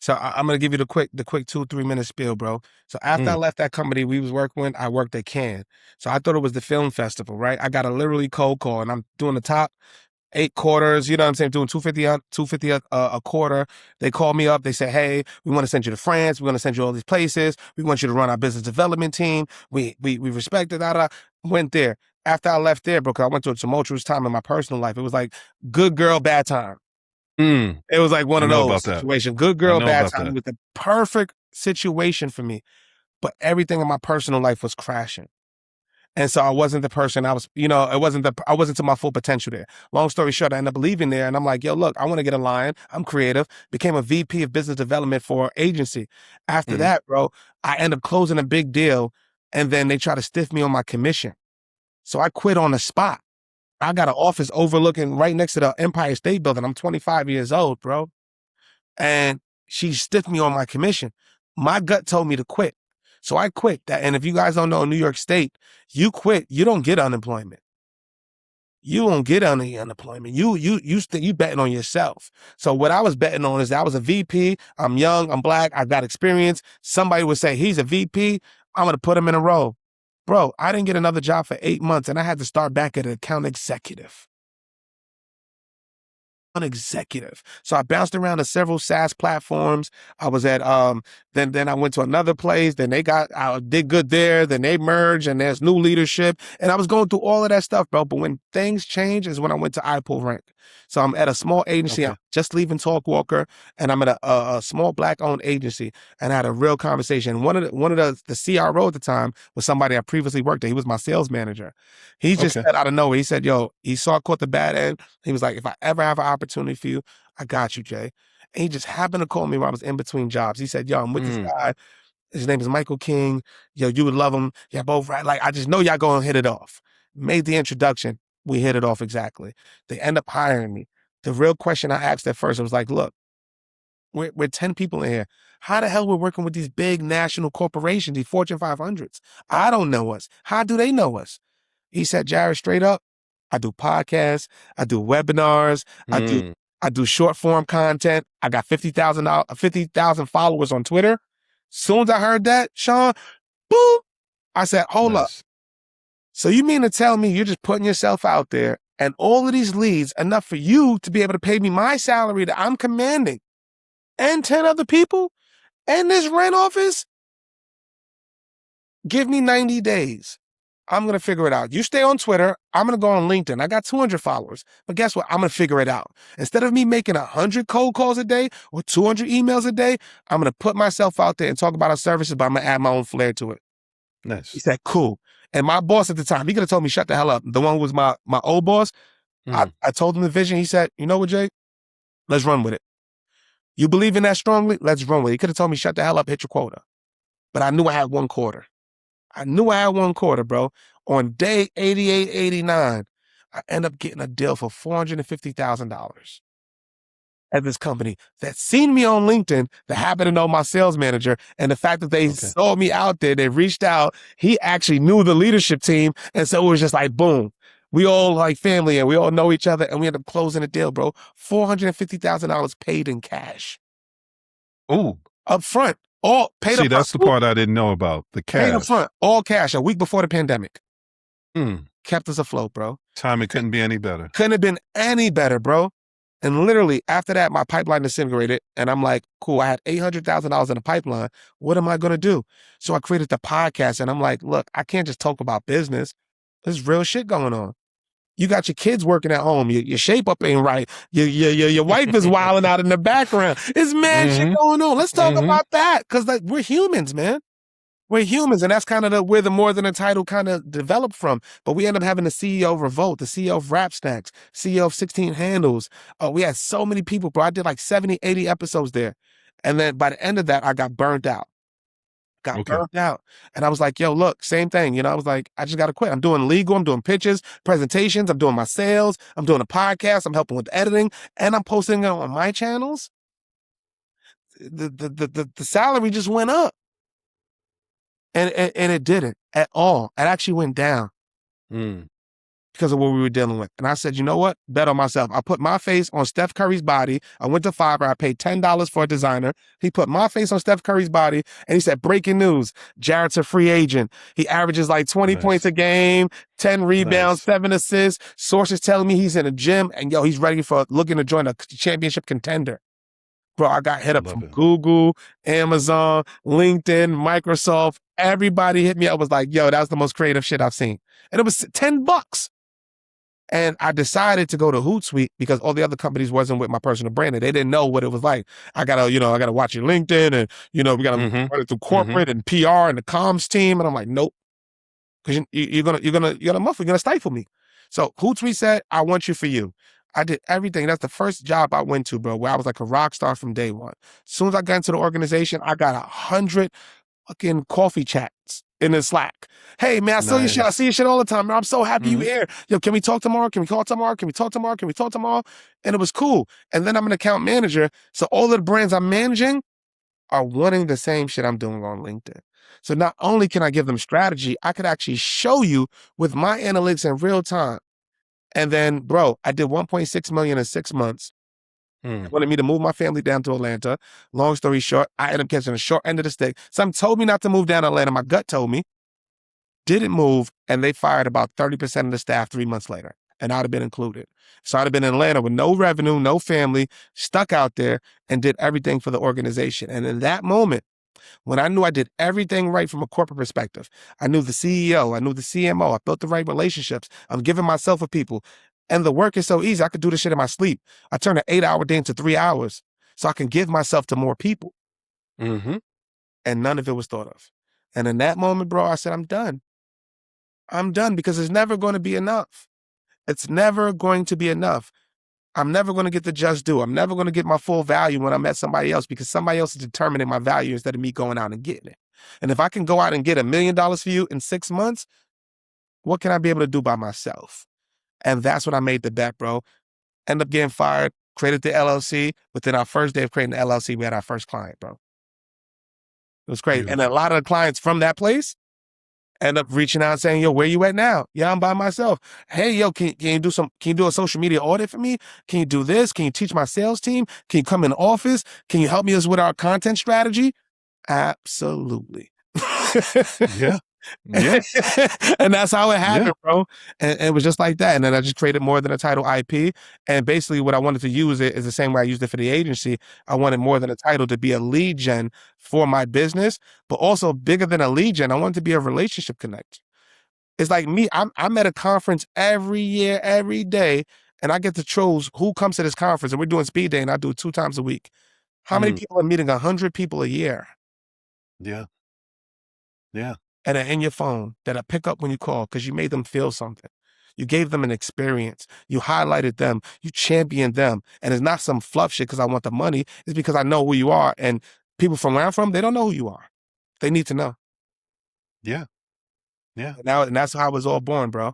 So I'm gonna give you the quick 2-3 minute spiel, bro. So after I Mm. left that company we was working with, I worked at Cannes. So I thought it was the film festival, right? I got a literally cold call, and I'm doing the top 8 quarters. You know what I'm saying? Doing 250 a quarter. They call me up. They say, "Hey, we want to send you to France. We want to send you all these places. We want you to run our business development team. We respect it." Went there. After I left there, bro, 'cause I went to a tumultuous time in my personal life. It was like good girl, bad time. Mm. It was like one I of know those about that. situations. Good I girl, know bad about time. It that. was the perfect situation for me, but everything in my personal life was crashing. And so I wasn't the person I was, I wasn't to my full potential there. Long story short, I ended up leaving there, and I'm like, yo, look, I want to get a line. I'm creative. Became a VP of business development for an agency. After Mm. that, bro, I end up closing a big deal, and then they try to stiff me on my commission. So I quit on the spot. I got an office overlooking right next to the Empire State Building. I'm 25 years old, bro. And she stiffed me on my commission. My gut told me to quit. So I quit that. And if you guys don't know, in New York State, you quit, you don't get unemployment. You won't get any unemployment. You betting on yourself. So what I was betting on is that I was a VP. I'm young. I'm black. I got experience. Somebody would say he's a VP. I'm gonna put him in a role, bro. I didn't get another job for 8 months, and I had to start back at an account executive. An executive. So I bounced around to several SaaS platforms. I was at then I went to another place, then I did good there, then they merged and there's new leadership. And I was going through all of that stuff, bro. But when things change is when I went to iPull Rank. So I'm at a small agency. I'm Okay. just leaving Talkwalker, and I'm at a small black-owned agency, and I had a real conversation. One of the CRO at the time was somebody I previously worked at. He was my sales manager. He just Okay. said out of nowhere, he said, yo, caught the bad end. He was like, if I ever have an opportunity for you, I got you, Jay. And he just happened to call me while I was in between jobs. He said, yo, I'm with this Mm. guy. His name is Michael King. Yo, you would love him. Yeah, both right. Like, I just know y'all gonna hit it off. Made the introduction. We hit it off exactly. They end up hiring me. The real question I asked at first, I was like, look, we're 10 people in here. How the hell we're working with these big national corporations, these Fortune 500s? I don't know us. How do they know us? He said, Jarrett, straight up, I do podcasts, I do webinars, I do Mm. I do short form content. I got 50,000 followers on Twitter. Soon as I heard that, Sean, boop, I said, hold up. Nice. So you mean to tell me you're just putting yourself out there and all of these leads enough for you to be able to pay me my salary that I'm commanding and 10 other people and this rent office? Give me 90 days. I'm going to figure it out. You stay on Twitter. I'm going to go on LinkedIn. I got 200 followers. But guess what? I'm going to figure it out. Instead of me making 100 cold calls a day or 200 emails a day, I'm going to put myself out there and talk about our services, but I'm going to add my own flair to it. He Nice. said, cool. And my boss at the time, he could have told me, shut the hell up. The one who was my old boss. Mm. I told him the vision. He said, you know what, Jay? Let's run with it. You believe in that strongly? Let's run with it. He could have told me, shut the hell up, hit your quota. But I knew I had 1 quarter. I knew I had 1 quarter, bro. On day 88, 89, I end up getting a deal for $450,000 at this company that seen me on LinkedIn, that happened to know my sales manager, and the fact that they Okay. saw me out there, they reached out. He actually knew the leadership team, and so it was just like boom. We all like family, and we all know each other, and we ended up closing the deal, bro. $450,000 paid in cash Ooh. up front, all paid See, up front, that's the part I didn't know about. The paid up cash. front, all cash. A week before the pandemic, Mm. kept us afloat, bro. Timing couldn't be any better. Couldn't have been any better, bro. And literally after that, my pipeline disintegrated. And I'm like, cool, I had $800,000 in the pipeline. What am I going to do? So I created the podcast, and I'm like, look, I can't just talk about business. There's real shit going on. You got your kids working at home. Your shape up ain't right. Your wife is wilding out in the background. It's mad shit Mm-hmm. going on. Let's talk Mm-hmm. about that. Cause like we're humans, man. We're humans, and that's kind of where the more than a title kind of developed from. But we end up having the CEO of Revolt, the CEO of Rap Snacks, CEO of 16 Handles. We had so many people, bro. I did like 70, 80 episodes there. And then by the end of that, I got burnt out. Got Okay. burnt out. And I was like, yo, look, same thing. I was like, I just got to quit. I'm doing legal. I'm doing pitches, presentations. I'm doing my sales. I'm doing a podcast. I'm helping with editing. And I'm posting it on my channels. The salary just went up. And it didn't at all. It actually went down. Mm. because of what we were dealing with. And I said, you know what? Bet on myself. I put my face on Steph Curry's body. I went to Fiverr. I paid $10 for a designer. He put my face on Steph Curry's body, and he said, breaking news, Jarrett's a free agent. He averages like 20 points a game, 10 rebounds, 7 assists. Sources telling me he's in a gym, and he's ready for looking to join a championship contender. Bro, I got hit up from Google, Amazon, LinkedIn, Microsoft. Everybody hit me up, was like, yo, that was the most creative shit I've seen. And it was $10. And I decided to go to Hootsuite because all the other companies wasn't with my personal brand and they didn't know what it was like. I gotta watch your LinkedIn and, we gotta run it through corporate and PR and the comms team. And I'm like, nope. Because you're gonna stifle me. So Hootsuite said, I want you for you. I did everything. That's the first job I went to, bro, where I was like a rock star from day one. As soon as I got into the organization, I got 100 fucking coffee chats in the Slack. Hey, man, I saw your shit. I see your shit all the time, man. I'm so happy you here. Yo, can we talk tomorrow? Can we call tomorrow? Can we talk tomorrow? Can we talk tomorrow? And it was cool. And then I'm an account manager. So all of the brands I'm managing are wanting the same shit I'm doing on LinkedIn. So not only can I give them strategy, I could actually show you with my analytics in real time. And then, bro, I did 1.6 million in 6 months. They wanted me to move my family down to Atlanta. Long story short, I ended up catching the short end of the stick. Some told me not to move down to Atlanta. My gut told me. Didn't move, and they fired about 30% of the staff 3 months later, and I'd have been included. So I'd have been in Atlanta with no revenue, no family, stuck out there, and did everything for the organization. And in that moment, when I knew I did everything right from a corporate perspective, I knew the CEO, I knew the CMO, I built the right relationships, I'm giving myself for people, and the work is so easy, I could do this shit in my sleep. I turned an 8-hour day into 3 hours so I can give myself to more people. And none of it was thought of. And in that moment, bro, I said, I'm done. I'm done because it's never going to be enough. It's never going to be enough. I'm never going to get the just due. I'm never going to get my full value when I'm at somebody else because somebody else is determining my value instead of me going out and getting it. And if I can go out and get $1 million for you in 6 months, what can I be able to do by myself? And that's when I made the bet, bro. Ended up getting fired, created the LLC. Within our first day of creating the LLC, we had our first client, bro. It was crazy. And a lot of the clients from that place end up reaching out and saying, yo, where you at now? Yeah, I'm by myself. Hey, yo, can you do a social media audit for me? Can you do this? Can you teach my sales team? Can you come in the office? Can you help me with our content strategy? Absolutely. Yeah. And that's how it happened, bro. And it was just like that. And then I just created more than a title IP. And basically what I wanted to use it is the same way I used it for the agency. I wanted more than a title to be a lead gen for my business, but also bigger than a lead gen. I wanted to be a relationship connect. It's like me, I'm at a conference every year, every day, and I get to choose who comes to this conference. And we're doing speed day and I do it 2 times a week. How many people are meeting 100 people a year? Yeah. Yeah. And are in your phone that I pick up when you call because you made them feel something. You gave them an experience. You highlighted them. You championed them. And it's not some fluff shit because I want the money. It's because I know who you are. And people from where I'm from, they don't know who you are. They need to know. Yeah. Yeah. And that's how it was all born, bro.